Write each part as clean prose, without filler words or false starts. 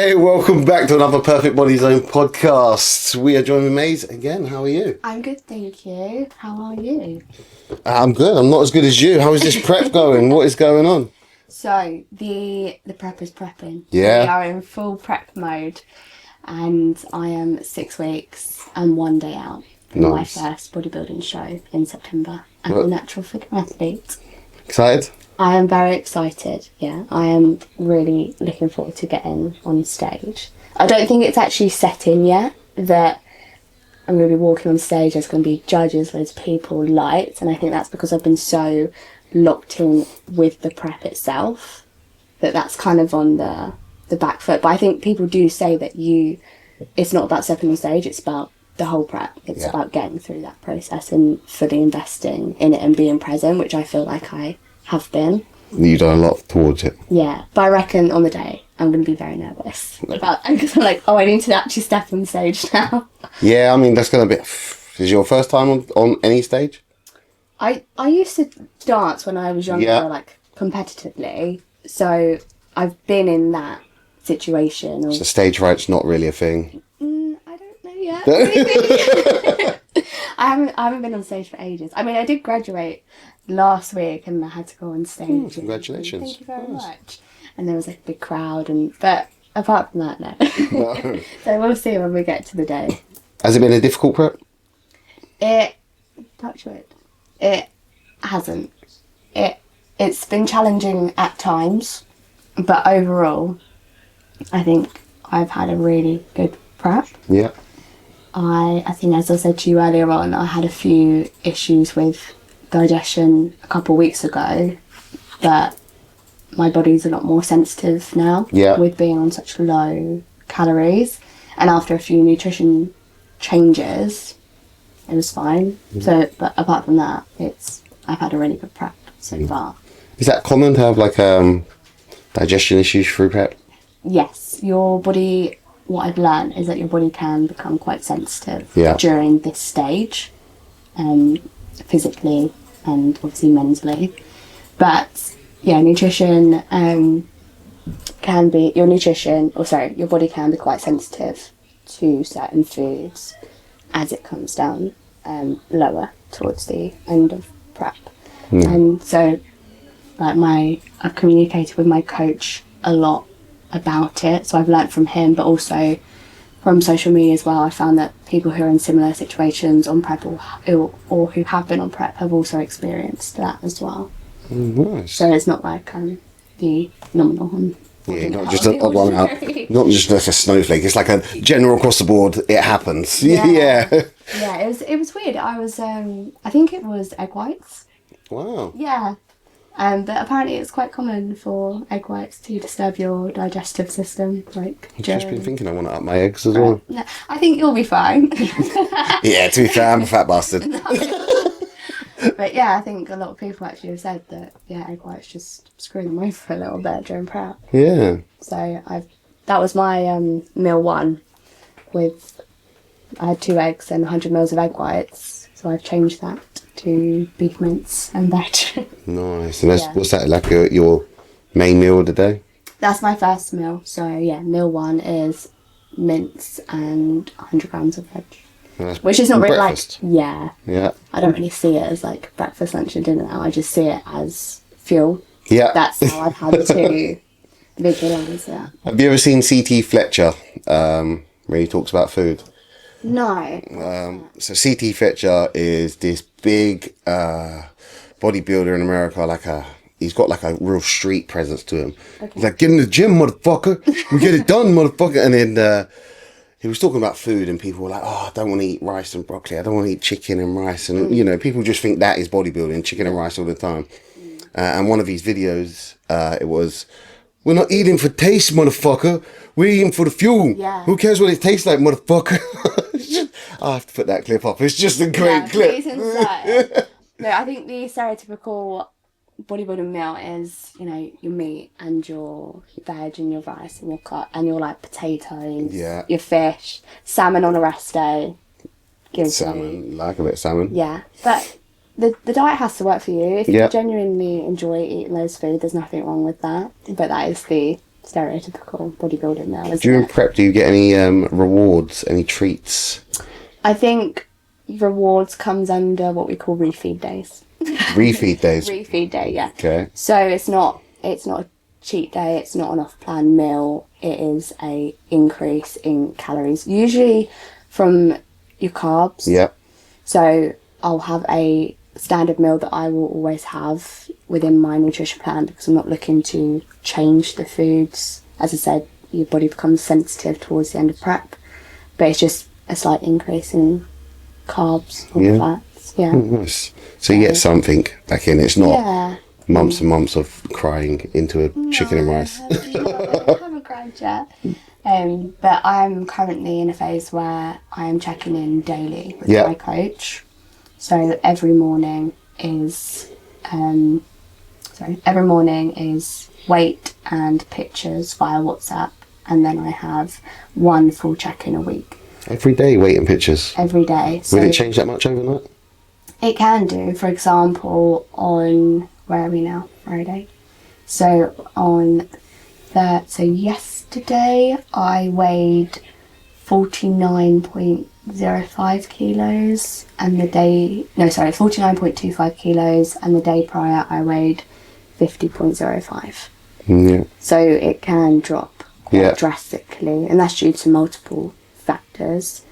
Hey, welcome back to another Perfect Body Zone podcast. We are joined with Maiz again. How are you? I'm good, thank you. How are you? I'm good. I'm not as good as you. How is this prep going? What is going on? So, the prep is prepping. Yeah. We are in full prep mode. And I am 6 weeks and 1 day out from my first bodybuilding show in September as a natural figure athlete. Excited? I am very excited, yeah. I am really looking forward to getting on stage. I don't think it's actually set in yet that I'm going to be walking on stage, there's going to be judges, loads of people, lights, and I think that's because I've been so locked in with the prep itself that that's kind of on the back foot. But I think people do say that it's not about stepping on stage, it's about the whole prep. It's about getting through that process and fully investing in it and being present, which I feel like I have been. You've done a lot towards it. Yeah, but I reckon on the day I'm going to be very nervous about, because I'm like, I need to actually step on stage now. Yeah, I mean, that's going to be... Is your first time on any stage? I used to dance when I was younger, like competitively, so I've been in that situation. So stage fright's not really a thing? I don't know yet. I haven't been on stage for ages. I mean, I did graduate last week and I had to go on stage. Congratulations. Thank you very much. And there was like a big crowd, but apart from that, no. No. So we'll see when we get to the day. Has it been a difficult prep? Touch wood. It hasn't. It's been challenging at times, but overall, I think I've had a really good prep. Yeah. I think, as I said to you earlier on, I had a few issues with digestion a couple of weeks ago, but my body's a lot more sensitive now with being on such low calories, and after a few nutrition changes it was fine. So, but apart from that, I've had a really good prep so far. Is that common to have like digestion issues through prep? Yes, your body, what I've learned is that your body can become quite sensitive during this stage, physically and obviously mentally. But yeah, nutrition your body can be quite sensitive to certain foods as it comes down lower towards the end of prep. And so I've communicated with my coach a lot about it, so I've learnt from him, but also from social media as well. I found that people who are in similar situations on prep or who have been on prep have also experienced that as well. Nice. So it's not like the nominal one. Yeah, not just one out, not just like a snowflake. It's like a general across the board. It happens. Yeah. It was weird. I was I think it was egg whites. Wow. Yeah. But apparently it's quite common for egg whites to disturb your digestive system. I've just been thinking I want to up my eggs as well. No, I think you'll be fine. Yeah, to be fair, I'm a fat bastard. But yeah, I think a lot of people actually have said that egg whites just screw them over a little bit during prep. Yeah. So that was my meal one. I had 2 eggs and 100 mils of egg whites. So I've changed that to beef mince and veg. Nice. And what's that, like your main meal of the day? That's my first meal. So yeah, meal one is mince and 100 grams of veg. Which is not really breakfast. Yeah. I don't really see it as like breakfast, lunch and dinner now. I just see it as fuel. Yeah. That's how I've had to visualise that. Have you ever seen C.T. Fletcher, where he talks about food? No. So C.T. Fletcher is this big bodybuilder in America, he's got like a real street presence to him. Okay. He's like, get in the gym, motherfucker. We get it done, motherfucker. And then he was talking about food and people were like, I don't want to eat rice and broccoli. I don't want to eat chicken and rice. And, people just think that is bodybuilding, chicken and rice all the time. And one of his videos, it was, we're not eating for taste, motherfucker. We're eating for the fuel. Yeah. Who cares what it tastes like, motherfucker? I have to put that clip up. It's just a great clip. No, I think the stereotypical bodybuilding meal is, your meat and your veg and your rice and your cut and your like potatoes, your fish, salmon on a rest day. Salmon, like a bit of salmon. Yeah, but the diet has to work for you. If you genuinely enjoy eating those food, there's nothing wrong with that. But that is the stereotypical bodybuilding now, isn't During it? prep, do you get any rewards, any treats? I think rewards comes under what we call refeed days. Refeed days. Refeed day, yeah. Okay. So it's not a cheat day, it's not an off-plan meal, it is a increase in calories, usually from your carbs. Yeah. So I'll have a standard meal that I will always have within my nutrition plan because I'm not looking to change the foods. As I said, your body becomes sensitive towards the end of prep, but it's just a slight increase in carbs or fats. Yeah. Nice. So you get something back in. It's not months and months of crying into a chicken and rice. I haven't cried yet. But I'm currently in a phase where I am checking in daily with my coach. So every morning is weight and pictures via WhatsApp, and then I have one full check-in a week. Every day, weight and pictures? Every day. So would it change that much overnight? It can do. For example, on, where are we now? Friday. So yesterday I weighed 49.05 kilos, and 49.25 kilos, and the day prior I weighed 50.05. Yeah. So it can drop quite drastically, and that's due to multiple factors.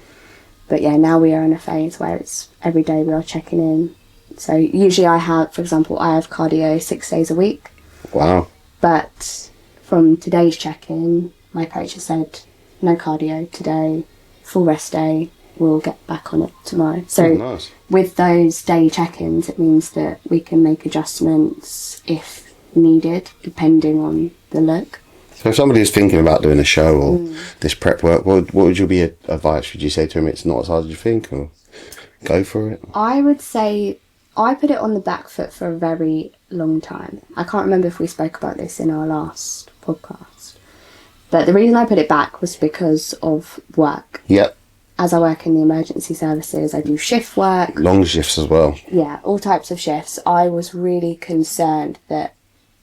But yeah, now we are in a phase where it's every day we are checking in. So usually I have cardio 6 days a week. Wow. But from today's check-in, my coach has said no cardio today, full rest day, we'll get back on it tomorrow. So nice. With those daily check-ins, it means that we can make adjustments if needed, depending on the look. So if somebody is thinking about doing a show or this prep work, what would your advice? Would you say to him it's not as hard as you think, or go for it? I would say I put it on the back foot for a very long time. I can't remember if we spoke about this in our last podcast. But the reason I put it back was because of work. Yep. As I work in the emergency services, I do shift work. Long shifts as well. Yeah, all types of shifts. I was really concerned that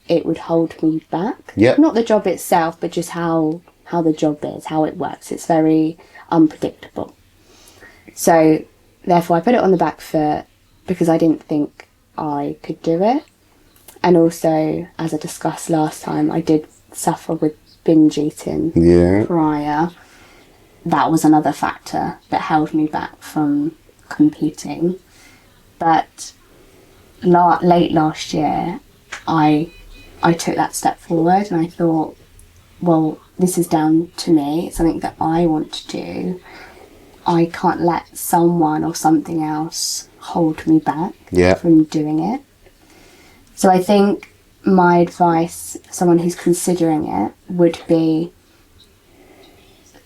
it would hold me back. Yep. Not the job itself, but just how the job is, how it works. It's very unpredictable. So, therefore, I put it on the back foot because I didn't think I could do it. And also, as I discussed last time, I did suffer with binge eating prior. That was another factor that held me back from competing. But late last year, I took that step forward and I thought, well, this is down to me. It's something that I want to do. I can't let someone or something else hold me back from doing it. So I think my advice for someone who's considering it would be,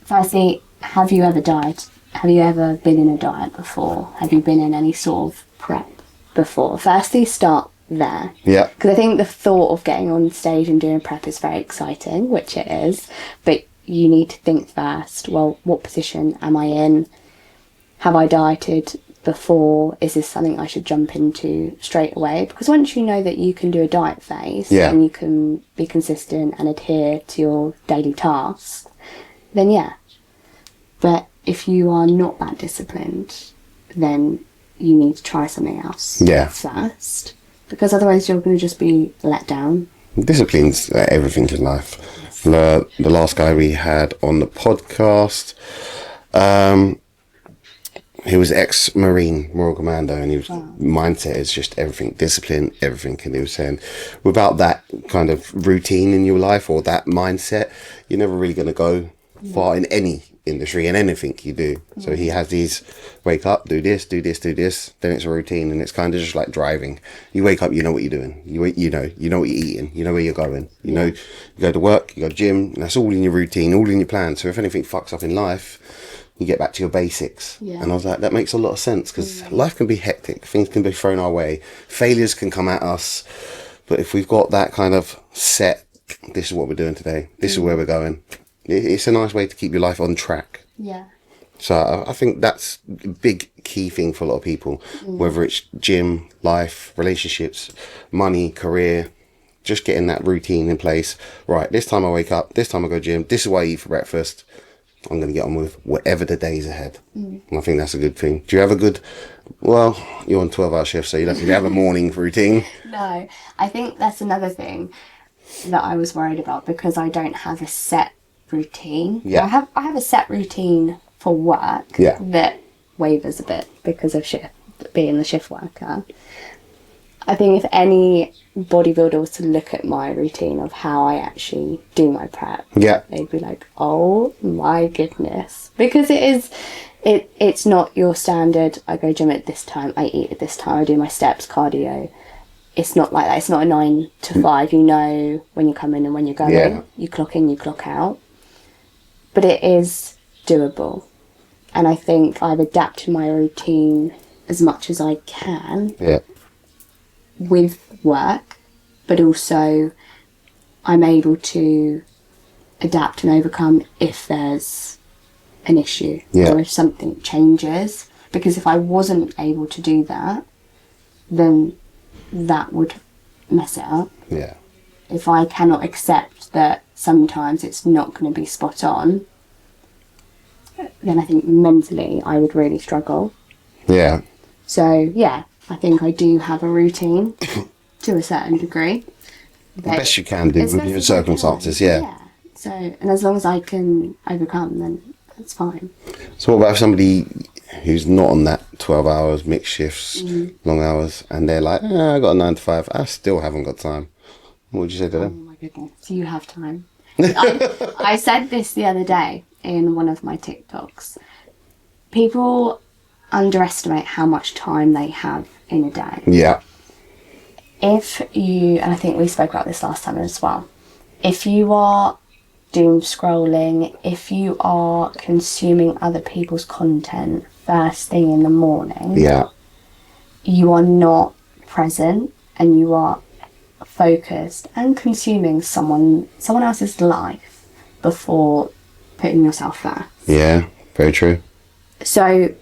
firstly, have you ever dieted? Have you ever been in a diet before? Have you been in any sort of prep before? Firstly, start there. Yeah. Because I think the thought of getting on stage and doing prep is very exciting, which it is, but you need to think first, well, what position am I in? Have I dieted before? Is this something I should jump into straight away? Because once you know that you can do a diet phase and you can be consistent and adhere to your daily tasks, then yeah. But if you are not that disciplined, then you need to try something else first. Because otherwise you're going to just be let down. Discipline's everything in life. The last guy we had on the podcast, he was ex-Marine, Royal Commando, and his mindset is just everything, discipline, everything. And he was saying, without that kind of routine in your life or that mindset, you're never really going to go far in any industry and anything you do. So he has these, wake up, do this, then it's a routine, and it's kind of just like driving. You wake up, you know what you're doing. You know what you're eating, you know where you're going. You know, you go to work, you go to gym, and that's all in your routine, all in your plan. So if anything fucks up in life, you get back to your basics. And I was like, that makes a lot of sense, because life can be hectic, things can be thrown our way, failures can come at us, but if we've got that kind of set, this is what we're doing today, this is where we're going, it's a nice way to keep your life on track. So I think that's a big key thing for a lot of people, whether it's gym, life, relationships, money, career, just getting that routine in place. Right, this time I wake up, this time I go gym, this is what I eat for breakfast. I'm going to get on with whatever the day's ahead. And I think that's a good thing. Do you have a good, well, you're on 12-hour shifts, so you don't really have a morning routine. No, I think that's another thing that I was worried about, because I don't have a set routine. Yeah. I have a set routine for work that wavers a bit because of being the shift worker. I think if any bodybuilder was to look at my routine of how I actually do my prep, they'd be like, oh my goodness. Because it's not your standard, I go gym at this time, I eat at this time, I do my steps, cardio. It's not like that. It's not a 9 to 5. You know when you come in and when you're going. Yeah. You clock in, you clock out. But it is doable. And I think I've adapted my routine as much as I can. Yeah. With work, but also I'm able to adapt and overcome if there's an issue or if something changes. Because if I wasn't able to do that, then that would mess it up. Yeah. If I cannot accept that sometimes it's not going to be spot on, then I think mentally I would really struggle. Yeah. So, yeah, I think I do have a routine to a certain degree. The best you can do with your circumstances, yeah. So, and as long as I can overcome, then that's fine. So what about if somebody who's not on that 12 hours, mixed shifts, long hours, and they're like, I got a 9 to 5, I still haven't got time. What would you say to them? Oh my goodness, you have time. I said this the other day in one of my TikToks. People underestimate how much time they have in a day. Yeah. If you, and I think we spoke about this last time as well, if you are doom scrolling, if you are consuming other people's content first thing in the morning, you are not present and you are focused and consuming someone else's life before putting yourself first. Yeah, very true. So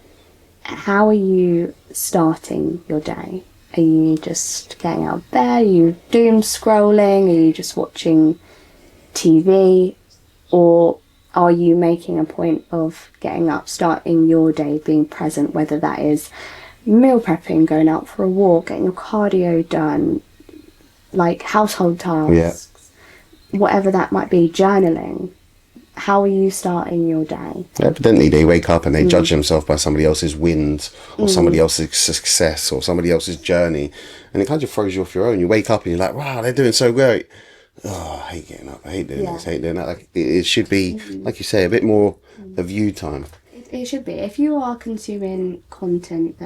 how are you starting your day? Are you just getting out of bed? Are you doom scrolling? Are you just watching TV? Or are you making a point of getting up, starting your day, being present, whether that is meal prepping, going out for a walk, getting your cardio done, like household tasks, whatever that might be, journaling? How are you starting your day? Evidently they wake up and they judge themselves by somebody else's wins or somebody else's success or somebody else's journey, and it kind of throws you off your own. You wake up and you're like, wow, they're doing so great. Oh, I hate getting up, I hate doing this, I hate doing that. Like, it should be, like you say, a bit more of you time. It should be. If you are consuming content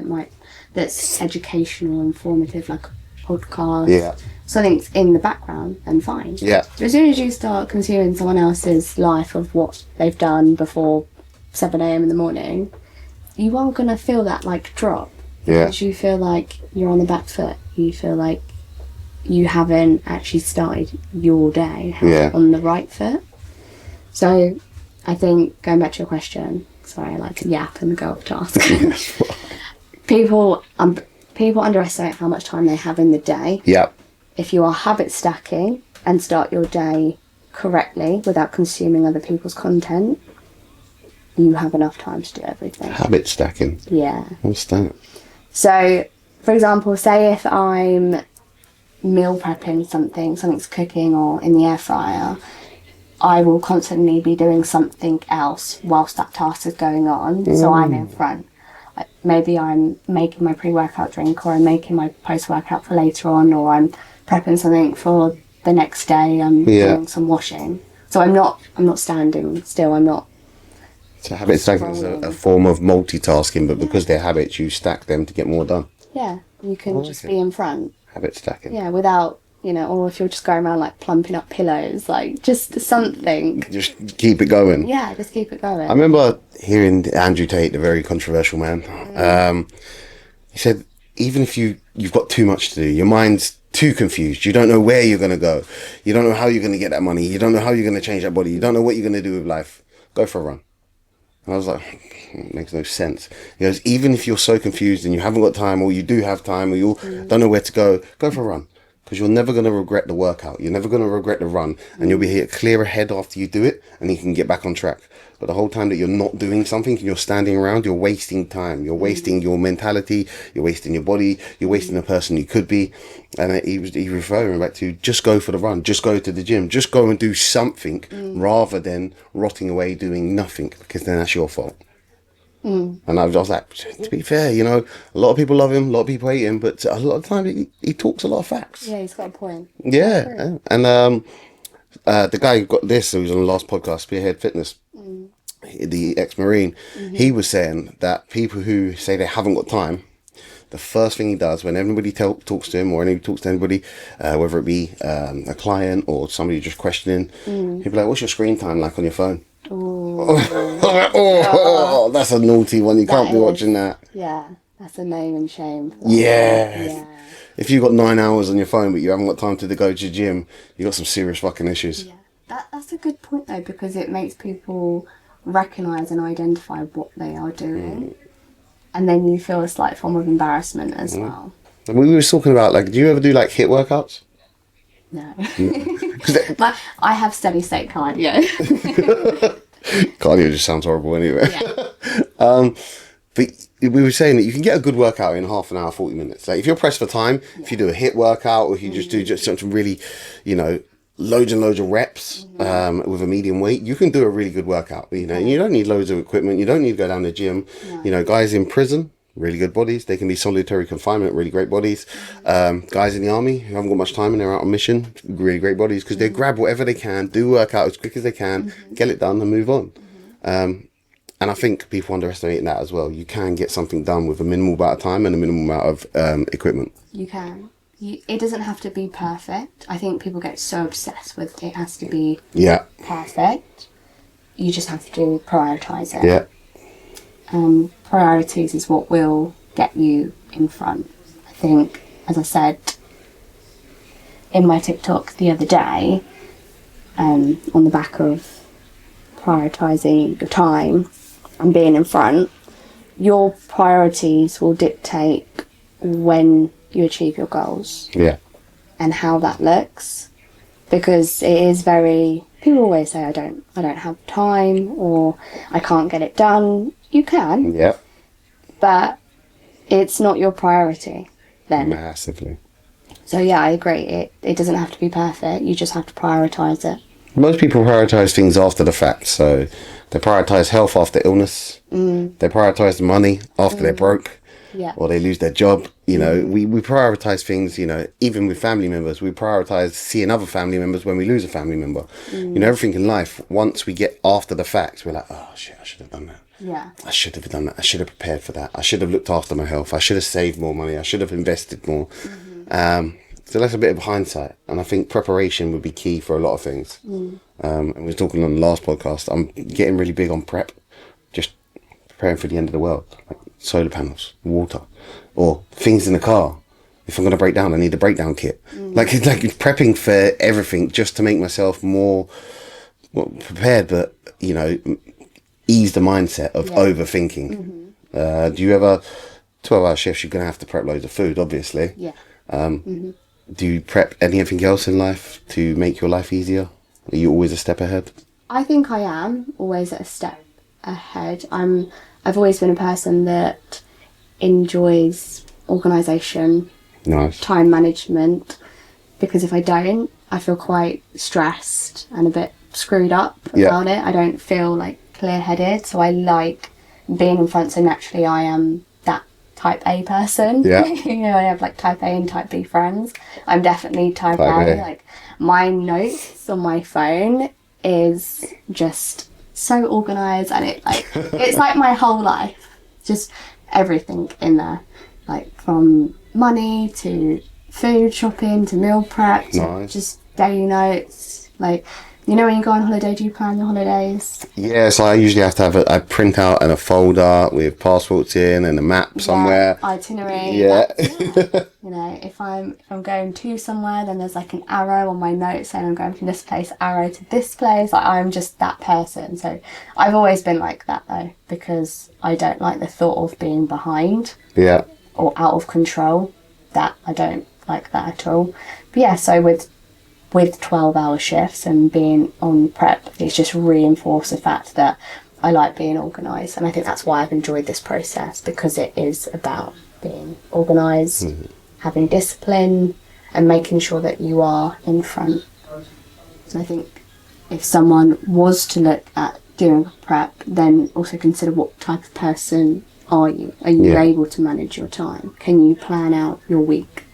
that's educational, informative, like a podcast, something's in the background, then fine. Yeah. But as soon as you start consuming someone else's life of what they've done before 7 a.m. in the morning, you are going to feel that like drop. Yeah. Because you feel like you're on the back foot. You feel like you haven't actually started your day on the right foot. So I think, going back to your question, sorry, I like to yap and go off task. People underestimate how much time they have in the day. Yeah. If you are habit stacking and start your day correctly without consuming other people's content, you have enough time to do everything. Habit stacking? Yeah. What's that? So, for example, say if I'm meal prepping something's cooking or in the air fryer, I will constantly be doing something else whilst that task is going on, so I'm in front. Maybe I'm making my pre-workout drink, or I'm making my post-workout for later on, or I'm prepping something for the next day. I'm doing some washing, so I'm not standing still. I'm not. So habit stacking is a form of multitasking, but because they're habits, you stack them to get more done. Yeah, you can just be in front. Habit stacking. Yeah, without, or if you're just going around like plumping up pillows, like just something. Just keep it going. Yeah, just keep it going. I remember hearing Andrew Tate, the very controversial man. He said, even if you've got too much to do, your mind's too confused. You don't know where you're going to go. You don't know how you're going to get that money. You don't know how you're going to change that body. You don't know what you're going to do with life. Go for a run. And I was like, it makes no sense. He goes, even if you're so confused and you haven't got time, or you do have time, or you don't know where to go for a run. because you're never going to regret the workout. You're never going to regret the run, and you'll be clear ahead after you do it, and you can get back on track. But the whole time that you're not doing something and you're standing around, you're wasting time. You're wasting your mentality. You're wasting your body. You're wasting the person you could be. And he referring back to just go for the run. Just go to the gym. Just go and do something rather than rotting away doing nothing, because then that's your fault. And I was like, to be fair, you know, a lot of people love him, a lot of people hate him, but a lot of time he talks a lot of facts. Yeah, he's got a point. Yeah. And the guy who got this, who was on the last podcast, Spearhead Fitness, the ex-Marine, he was saying that people who say they haven't got time, the first thing he does when everybody talks to him, or anybody talks to anybody, whether it be a client or somebody just questioning, he'll be like, what's your screen time like on your phone? Oh, that's a naughty one. You can't be watching that. Yeah, that's a name and shame. Yeah. If you've got 9 hours on your phone but you haven't got time to go to the gym, you've got some serious fucking issues. Yeah, that's a good point though, because it makes people recognise and identify what they are doing, and then you feel a slight form of embarrassment as well. And we were talking about, like, do you ever do like HIIT workouts? No. I have steady state cardio. Cardio just sounds horrible anyway. Yeah. But we were saying that you can get a good workout in half an hour, 40 minutes. Like if you're pressed for time, if you do a HIIT workout, or if you just do something really, you know, loads and loads of reps with a medium weight, you can do a really good workout. You know, and you don't need loads of equipment. You don't need to go down the gym. No. You know, guys in prison, really good bodies. They can be solitary confinement, really great bodies. Guys in the army who haven't got much time and they're out on mission, really great bodies, because they grab whatever they can, do workout as quick as they can, get it done and move on. And I think people underestimate that as well. You can get something done with a minimal amount of time and a minimal amount of equipment. You can. It doesn't have to be perfect. I think people get so obsessed with it has to be perfect. You just have to prioritise it. Yeah. Priorities is what will get you in front. I think, as I said in my TikTok the other day, on the back of prioritising your time and being in front, your priorities will dictate when you achieve your goals. Yeah. And how that looks. Because it is very, people always say I don't have time, or I can't get it done. You can. Yeah. But it's not your priority then. Massively. So yeah, I agree. It doesn't have to be perfect. You just have to prioritise it. Most people prioritise things after the fact. So they prioritise health after illness. They prioritise money after they're broke. Yeah. Or they lose their job. You know, we prioritise things, you know, even with family members. We prioritise seeing other family members when we lose a family member. You know, everything in life, once we get after the fact, we're like, oh shit, I should have done that. Yeah. I should have done that. I should have prepared for that. I should have looked after my health. I should have saved more money. I should have invested more. So that's a bit of hindsight. And I think preparation would be key for a lot of things. And we were talking on the last podcast, I'm getting really big on prep. Just preparing for the end of the world. Like solar panels, water, or things in the car. If I'm going to break down, I need a breakdown kit. Like it's prepping for everything just to make myself more prepared, but, you know, ease the mindset of overthinking. Do you ever, 12-hour shifts, you're going to have to prep loads of food, obviously. Yeah. Do you prep anything else in life to make your life easier? Are you always a step ahead? I think I am always a step ahead. I've always been a person that enjoys organisation, time management, because if I don't, I feel quite stressed and a bit screwed up about it. I don't feel like clear-headed, so I like being in front, so naturally I am that type A person. Yeah. You know, I have like type A and type B friends. I'm definitely type A. Like my notes on my phone is just so organised, and it's like my whole life. Just everything in there. Like from money to food shopping to meal prep to just daily notes. Like, you know, when you go on holiday, do you plan your holidays? Yeah, so I usually have to have a printout and a folder with passports in and a map somewhere. Itinerary. Yeah. You know, if I'm going to somewhere, then there's like an arrow on my notes saying I'm going from this place, arrow to this place. Like, I'm just that person. So I've always been like that though, because I don't like the thought of being behind. Yeah. Or out of control. That I don't like that at all. But yeah, so with 12-hour shifts and being on prep, it's just reinforced the fact that I like being organised, and I think that's why I've enjoyed this process, because it is about being organised, having discipline, and making sure that you are in front. So I think if someone was to look at doing a prep, then also consider what type of person are you? Are you able to manage your time? Can you plan out your week?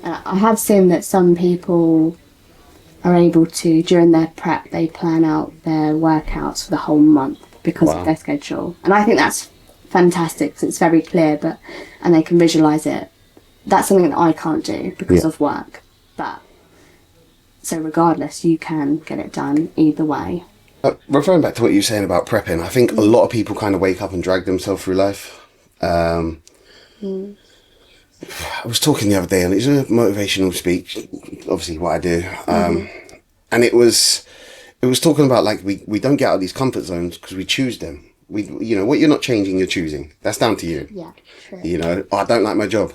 I have seen that some people are able to, during their prep, they plan out their workouts for the whole month because of their schedule. And I think that's fantastic, because it's very clear, and they can visualise it. That's something that I can't do because of work. But, so regardless, you can get it done either way. Referring back to what you were saying about prepping, I think a lot of people kind of wake up and drag themselves through life. I was talking the other day, and it's a motivational speech, obviously what I do, and it was talking about, like, we don't get out of these comfort zones because we choose them. What you're not changing, you're choosing. That's down to you. Yeah, true. I don't like my job.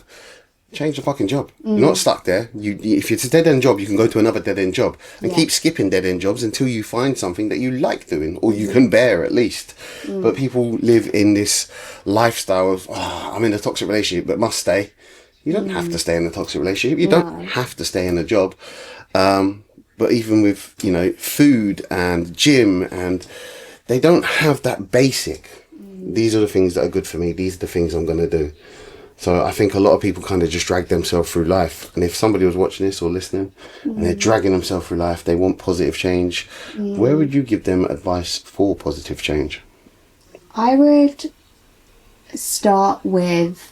Change the fucking job. You're not stuck there. If it's a dead-end job, you can go to another dead-end job and keep skipping dead-end jobs until you find something that you like doing, or you can bear at least. But people live in this lifestyle of, I'm in a toxic relationship but must stay. You don't have to stay in a toxic relationship. You don't have to stay in a job. But even with, food and gym, and they don't have that basic. These are the things that are good for me. These are the things I'm going to do. So I think a lot of people kind of just drag themselves through life. And if somebody was watching this or listening and they're dragging themselves through life, they want positive change, where would you give them advice for positive change? I would start with,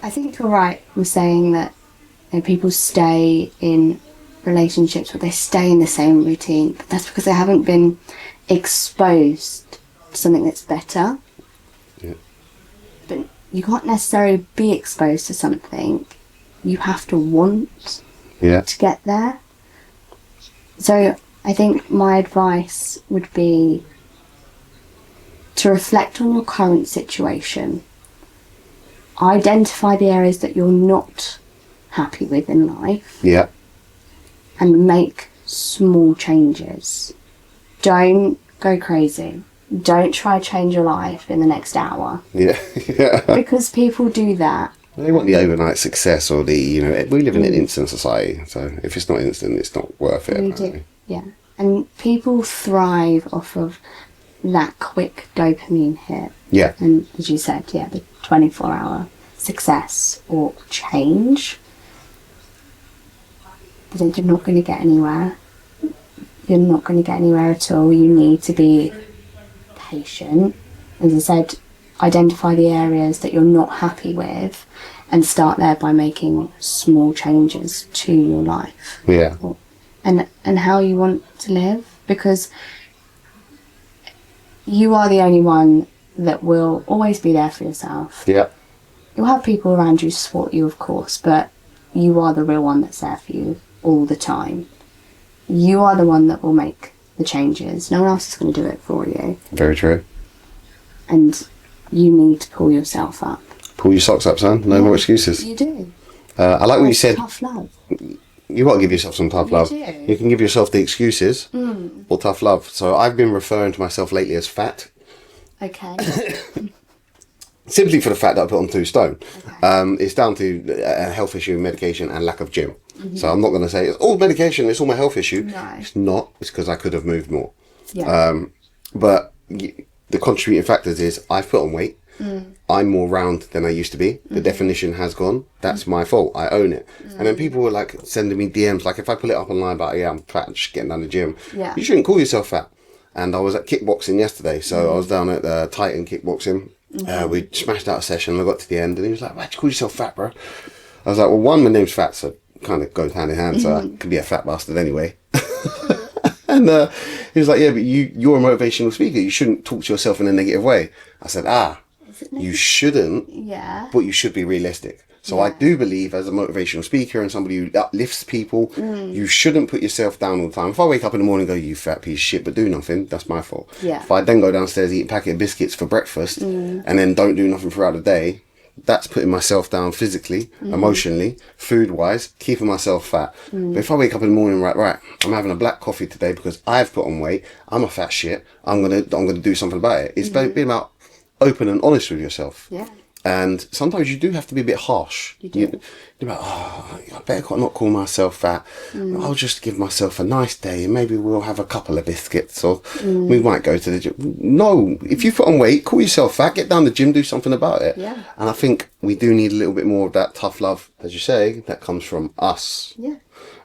I think you're right with saying that people stay in relationships, but they stay in the same routine. But that's because they haven't been exposed to something that's better. Yeah. But you can't necessarily be exposed to something. You have to want to get there. So I think my advice would be to reflect on your current situation. Identify the areas that you're not happy with in life. Yeah. And make small changes. Don't go crazy. Don't try to change your life in the next hour. Yeah. Because people do that. They want the overnight success, or we live in an instant society. So if it's not instant, it's not worth it. We do. Yeah. And people thrive off of that quick dopamine hit. Yeah. And as you said, the 24-hour success or change. But then you're not going to get anywhere. You're not going to get anywhere at all. You need to be patient. As I said, identify the areas that you're not happy with and start there by making small changes to your life. Yeah. And how you want to live, because you are the only one that will always be there for yourself. Yeah. You'll have people around you to support you, of course, but you are the real one that's there for you all the time. You are the one that will make the changes. No one else is going to do it for you. Very true. And you need to pull yourself up. Pull your socks up, son. No more excuses. You do. I like what you said. Tough love. You got to give yourself some tough love. Do. You can give yourself the excuses or tough love. So I've been referring to myself lately as fat. Okay. Simply for the fact that I put on 2 stone. Okay. It's down to a health issue, medication, and lack of gym. So I'm not going to say it's all medication, it's all my health issue. No. It's not. It's because I could have moved more. Yeah. But the contributing factors is I've put on weight. I'm more round than I used to be. The definition has gone. That's my fault. I own it. And then people were like sending me DMs, like if I put it up online about, I'm fat, just getting down the gym. Yeah. You shouldn't call yourself fat. And I was at kickboxing yesterday. So I was down at Titan kickboxing. We smashed out a session and I got to the end and he was like, why'd you call yourself fat, bro? I was like, well, one, my name's Fat, so it kind of goes hand in hand. So I could be a fat bastard anyway. And he was like, yeah, but you're a motivational speaker. You shouldn't talk to yourself in a negative way. I said, you shouldn't, but you should be realistic. So I do believe as a motivational speaker and somebody who uplifts people, you shouldn't put yourself down all the time. If I wake up in the morning and go, you fat piece of shit, but do nothing, that's my fault. Yeah. If I then go downstairs, eat a packet of biscuits for breakfast and then don't do nothing throughout the day, that's putting myself down physically, emotionally, food-wise, keeping myself fat. But if I wake up in the morning, right, I'm having a black coffee today because I've put on weight, I'm a fat shit, I'm gonna do something about it. It's being about open and honest with yourself. Yeah. And sometimes you do have to be a bit harsh. You do. You're like, oh, I better not call myself fat. I'll just give myself a nice day and maybe we'll have a couple of biscuits or we might go to the gym. No, if you put on weight, call yourself fat, get down the gym, do something about it. Yeah. And I think we do need a little bit more of that tough love, as you say, that comes from us. Yeah.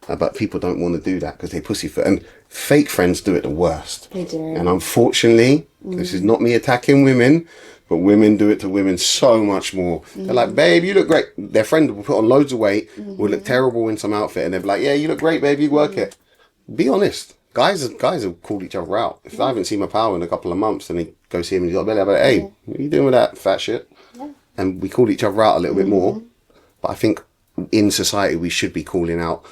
But people don't want to do that because they pussyfoot. And fake friends do it the worst. They do. And unfortunately, this is not me attacking women, but women do it to women so much more. They're like, babe, you look great. Their friend will put on loads of weight, will look terrible in some outfit, and they're like, yeah, you look great, babe, you work it. Be honest. Guys have called each other out. If I haven't seen my pal in a couple of months and they go see him and he's got a belly, I'm like, hey, what are you doing with that fat shit? Yeah. And we call each other out a little bit more. But I think in society we should be calling out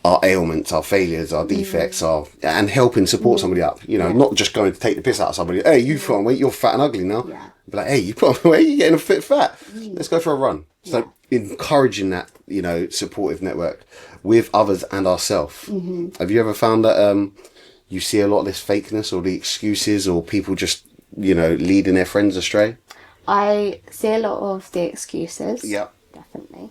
our ailments, our failures, our defects, and helping support somebody up. You know, not just going to take the piss out of somebody. Hey, you put on weight, you're fat and ugly now. Yeah. Be like, hey, you put on weight, you're getting a fit fat. Let's go for a run. So encouraging that, you know, supportive network with others and ourselves. Have you ever found that you see a lot of this fakeness or the excuses or people just, you know, leading their friends astray? I see a lot of the excuses. Yeah. Definitely.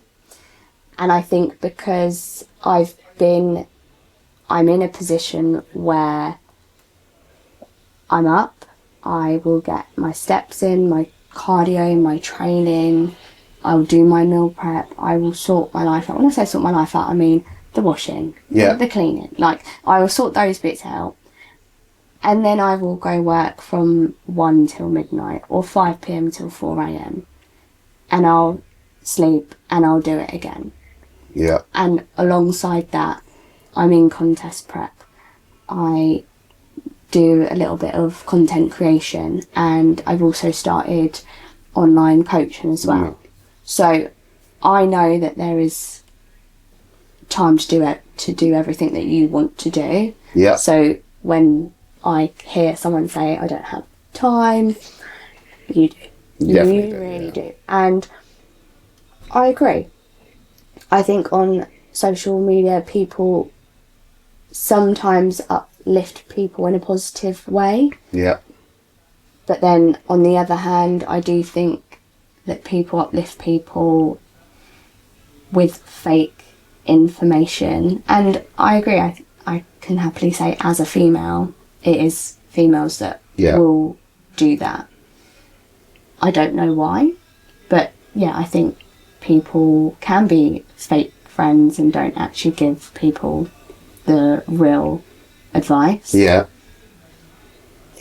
And I think because I'm in a position where I'm up, I will get my steps in, my cardio, my training, I will do my meal prep, I will sort my life out. When I say sort my life out, I mean the washing, the cleaning. Like, I will sort those bits out. And then I will go work from 1 till midnight or 5 p.m. till 4 a.m. And I'll sleep and I'll do it again. Yeah. And alongside that, I'm in contest prep. I do a little bit of content creation and I've also started online coaching as well. Yeah. So I know that there is time to do everything that you want to do. Yeah. So when I hear someone say, I don't have time, you do. Definitely You really do. And I agree. I think on social media, people sometimes uplift people in a positive way. Yeah. But then on the other hand, I do think that people uplift people with fake information. And I agree. I can happily say as a female, it is females that will do that. I don't know why, but yeah, I think people can be fake friends and don't actually give people the real advice. Yeah.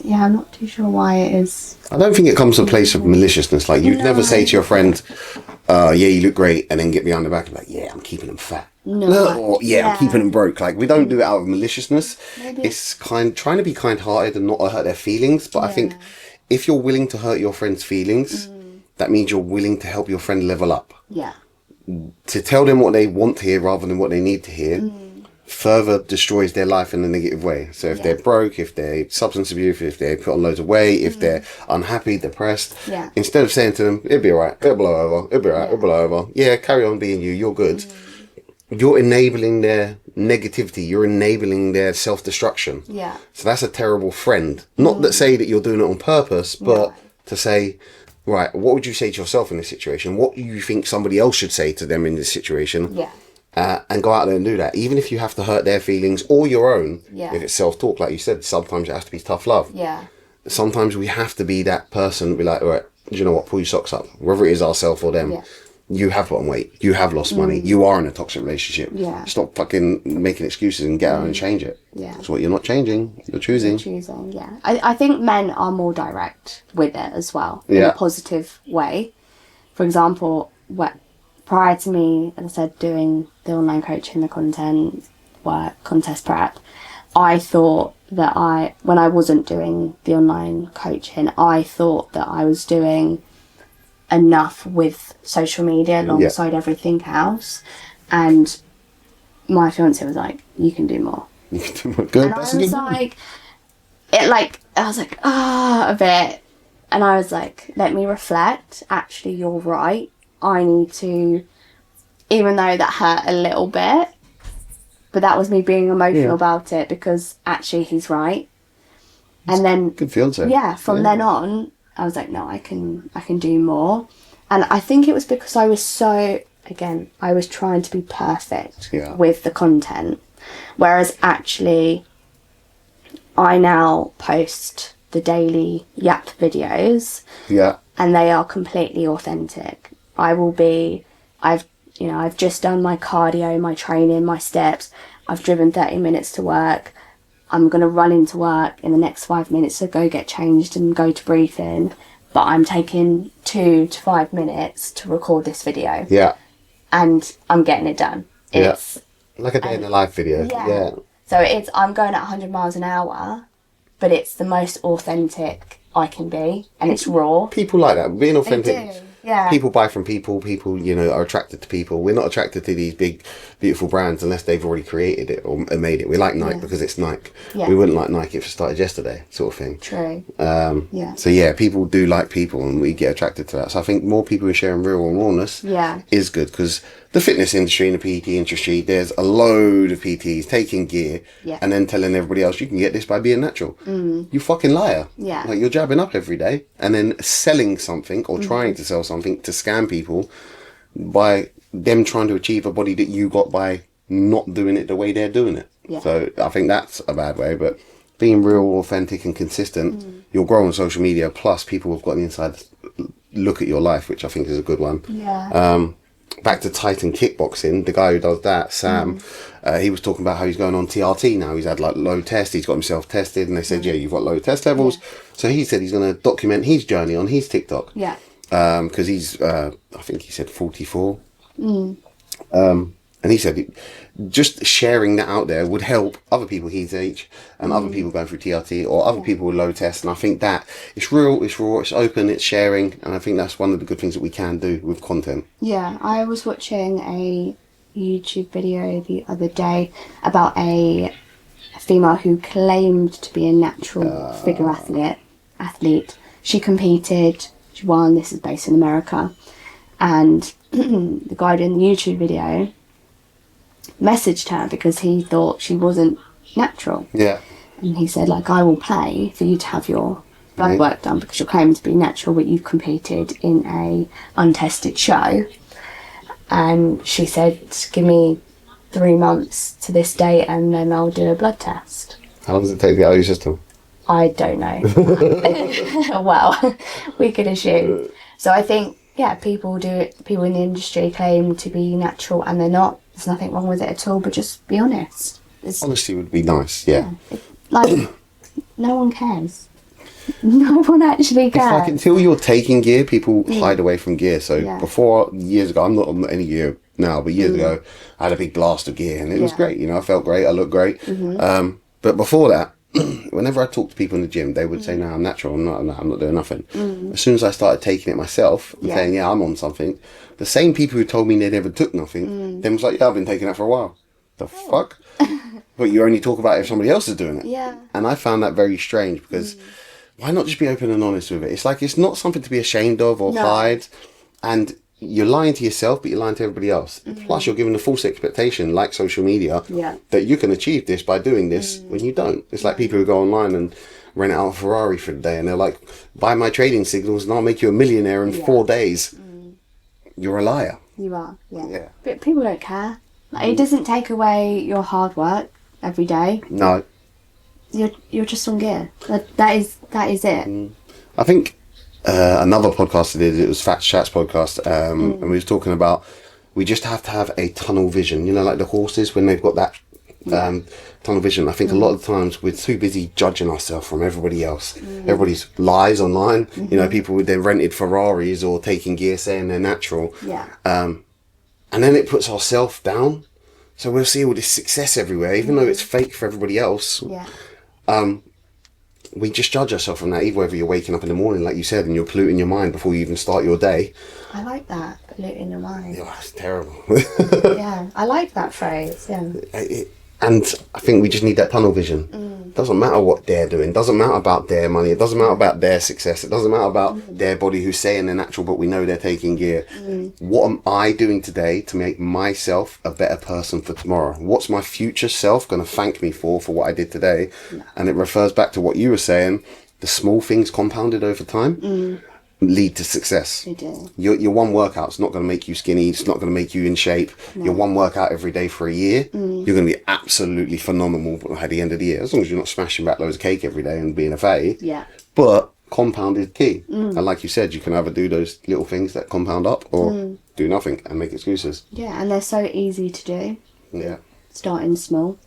Yeah, I'm not too sure why it is. I don't think it comes from a place of maliciousness. Like, you'd never say to your friend, yeah, you look great, and then get behind the back and be like, yeah, I'm keeping them fat. No. Or, I'm keeping them broke. Like, we don't do it out of maliciousness. Maybe. It's trying to be kind-hearted and not hurt their feelings. But I think if you're willing to hurt your friend's feelings, that means you're willing to help your friend level up. Yeah. To tell them what they want to hear rather than what they need to hear further destroys their life in a negative way. So if they're broke, if they're substance abuse, if they put on loads of weight, if they're unhappy, depressed, instead of saying to them, it'll be alright, it'll blow over, it'll be alright, it'll blow over, yeah, carry on being you, you're good, you're enabling their negativity, you're enabling their self-destruction. Yeah. So that's a terrible friend. Not that say that you're doing it on purpose, but to say, right, what would you say to yourself in this situation? What do you think somebody else should say to them in this situation? Yeah. And go out there and do that. Even if you have to hurt their feelings or your own, if it's self-talk, like you said, sometimes it has to be tough love. Yeah. Sometimes we have to be that person and be like, all right, do you know what, pull your socks up. Whether it is ourselves or them, you have put on weight, you have lost money, you are in a toxic relationship. Yeah. Stop fucking making excuses and get out and change it. Yeah. That's what you're not changing, you're choosing. Yeah. I think men are more direct with it as well, in a positive way. For example, prior to me, as I said, doing the online coaching, the content work, contest prep, I thought that when I wasn't doing the online coaching, I thought that I was doing enough with social media alongside everything else. And my fiance was like, you can do more. You can do more. Good. And I was like, a bit And I was like, let me reflect. Actually, you're right. I need to, even though that hurt a little bit, but that was me being emotional about it, because actually he's right. And then, good fiance. Yeah, from then on, I was like, no, I can do more. And I think it was because I was I was trying to be perfect with the content. Whereas actually, I now post the daily Yap videos. Yeah. And they are completely authentic. I've just done my cardio, my training, my steps. I've driven 30 minutes to work. I'm going to run into work in the next 5 minutes to go get changed and go to briefing. But I'm taking 2 to 5 minutes to record this video. Yeah. And I'm getting it done. It's like a day in the life video. Yeah. So I'm going at 100 miles an hour, but it's the most authentic I can be, and it's raw. People like that, being authentic. Yeah. People buy from people, are attracted to people. We're not attracted to these big, beautiful brands unless they've already created it or made it. We like Nike because it's Nike. Yeah. We wouldn't like Nike if it started yesterday, sort of thing. True. So people do like people, and we get attracted to that. So I think more people who are sharing real and rawness is good, because the fitness industry and the PT industry, there's a load of PTs taking gear and then telling everybody else you can get this by being natural. You fucking liar. Yeah. Like, you're jabbing up every day and then selling something or trying to sell something to scam people by them trying to achieve a body that you got by not doing it the way they're doing it. Yeah. So I think that's a bad way, but being real, authentic and consistent, you'll grow on social media. Plus people have got an inside look at your life, which I think is a good one. Yeah. Back to Titan kickboxing, the guy who does that, Sam, he was talking about how he's going on TRT now. He's had like low test, he's got himself tested, and they said, you've got low test levels. So he said he's going to document his journey on his TikTok. Yeah. Because he's, I think he said 44. And he said just sharing that out there would help other people his age and other people going through TRT or other people with low tests. And I think that it's real, it's raw, it's open, it's sharing. And I think that's one of the good things that we can do with content. Yeah, I was watching a YouTube video the other day about a female who claimed to be a natural figure athlete. She competed, she won, this is based in America. And the guy doing the YouTube video messaged her because he thought she wasn't natural. Yeah. And he said, like, I will pay for you to have your blood work done because you're claiming to be natural, but you've competed in a untested show. And she said, give me 3 months to this date and then I'll do a blood test. How long does it take to get out of your system? I don't know. Well, we could assume. So I think, people do it. People in the industry claim to be natural and they're not. There's nothing wrong with it at all, but just be honest. Honesty would be nice, yeah. Like, no one cares. No one actually cares. It's like until you're taking gear, people hide away from gear. So before, years ago, I'm not on any gear now, but years ago, I had a big blast of gear and it was great. I felt great, I looked great. But before that, whenever I talk to people in the gym, they would say, no, I'm natural, I'm not doing nothing. As soon as I started taking it myself and saying, I'm on something, the same people who told me they never took nothing, then was like, I've been taking that for a while. The fuck? But you only talk about it if somebody else is doing it. Yeah. And I found that very strange because why not just be open and honest with it? It's like, it's not something to be ashamed of or hide. And you're lying to yourself, but you're lying to everybody else. Plus, you're given a false expectation, like social media, that you can achieve this by doing this when you don't. It's like people who go online and rent out a Ferrari for the day, and they're like, buy my trading signals and I'll make you a millionaire in 4 days. You're a liar. You are, yeah. But people don't care. Like, it doesn't take away your hard work every day. No. You're just on gear. That is it. I think another podcast I did, it was Fatz Chat's podcast, and we was talking about we just have to have a tunnel vision. Like the horses when they've got that tunnel vision. I think a lot of the times we're too busy judging ourselves from everybody else. Everybody's lies online. People with their rented Ferraris or taking gear saying they're natural. And then it puts ourselves down. So we'll see all this success everywhere, even though it's fake for everybody else. We just judge ourselves from that, even whether you're waking up in the morning, like you said, and you're polluting your mind before you even start your day. I like that, polluting your mind. Yeah, it's terrible. I like that phrase, And I think we just need that tunnel vision. Doesn't matter what they're doing. Doesn't matter about their money. It doesn't matter about their success. It doesn't matter about their body who's saying they're natural, but we know they're taking gear. What am I doing today to make myself a better person for tomorrow? What's my future self going to thank me for what I did today? And it refers back to what you were saying. The small things compounded over time lead to success. They do. Your one workout's not going to make you skinny. It's not going to make you in shape. Your one workout every day for a year, you're going to be absolutely phenomenal at the end of the year, as long as you're not smashing back loads of cake every day and being a fatty. Yeah. But compound is key. And like you said, you can either do those little things that compound up or do nothing and make excuses. Yeah, and they're so easy to do. Yeah. Starting small.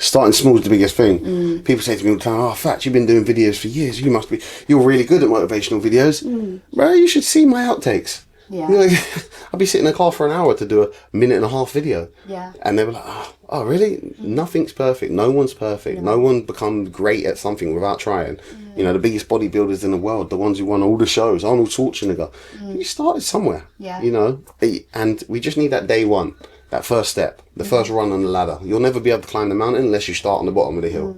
Starting small is the biggest thing. People say to me all the time, "Oh, Fatz, you've been doing videos for years. You're really good at motivational videos." Bro, you should see my outtakes. Yeah. You know, I'll be sitting in a car for an hour to do a 1.5-minute video. Yeah. And they were like, oh really? Nothing's perfect. No one's perfect. No one becomes great at something without trying. You know, the biggest bodybuilders in the world, the ones who won all the shows, Arnold Schwarzenegger, he started somewhere. Yeah. You know, and we just need that day one. That first step, the first run on the ladder. You'll never be able to climb the mountain unless you start on the bottom of the hill.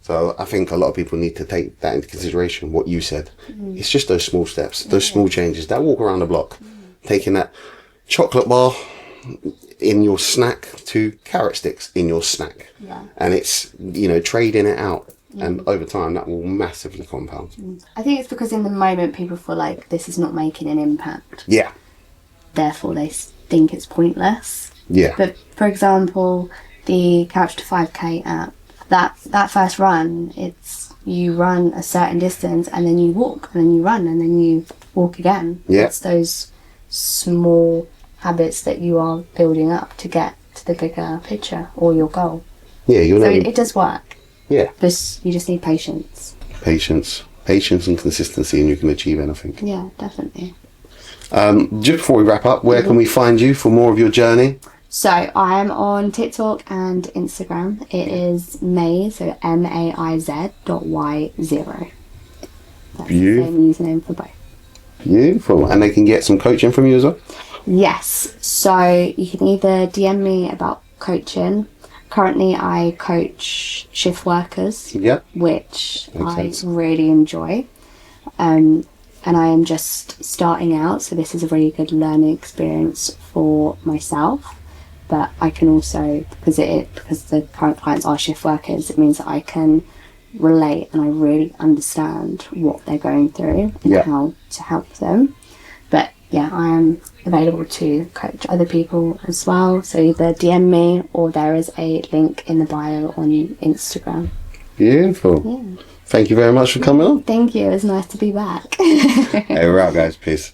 So I think a lot of people need to take that into consideration, what you said. It's just those small steps, those small changes, that walk around the block. Taking that chocolate bar in your snack to carrot sticks in your snack. Yeah. And it's, you know, trading it out. And over time, that will massively compound. I think it's because in the moment people feel like this is not making an impact. Yeah. Therefore, they think it's pointless. Yeah. But for example, the Couch to 5K app, that first run, it's you run a certain distance and then you walk and then you run and then you walk again. Yeah. It's those small habits that you are building up to get to the bigger picture or your goal. Yeah, you'll So never... it does work. Yeah. But you just need patience. Patience and consistency, and you can achieve anything. Yeah, definitely. Just before we wrap up, where can we find you for more of your journey? So I am on TikTok and Instagram. It is Maiz, so MAIZ.Y0. That's Beautiful. the same username for both. Beautiful. And they can get some coaching from you as well? Yes. So you can either DM me about coaching. Currently I coach shift workers, Yeah. which Makes I sense. really enjoy. And I am just starting out, so this is a really good learning experience for myself. But I can also, because the current clients are shift workers, it means that I can relate and I really understand what they're going through and how to help them. But yeah, I am available to coach other people as well. So either DM me or there is a link in the bio on Instagram. Beautiful. Yeah. Thank you very much for coming on. Thank you. It was nice to be back. Hey, we're out, guys. Peace.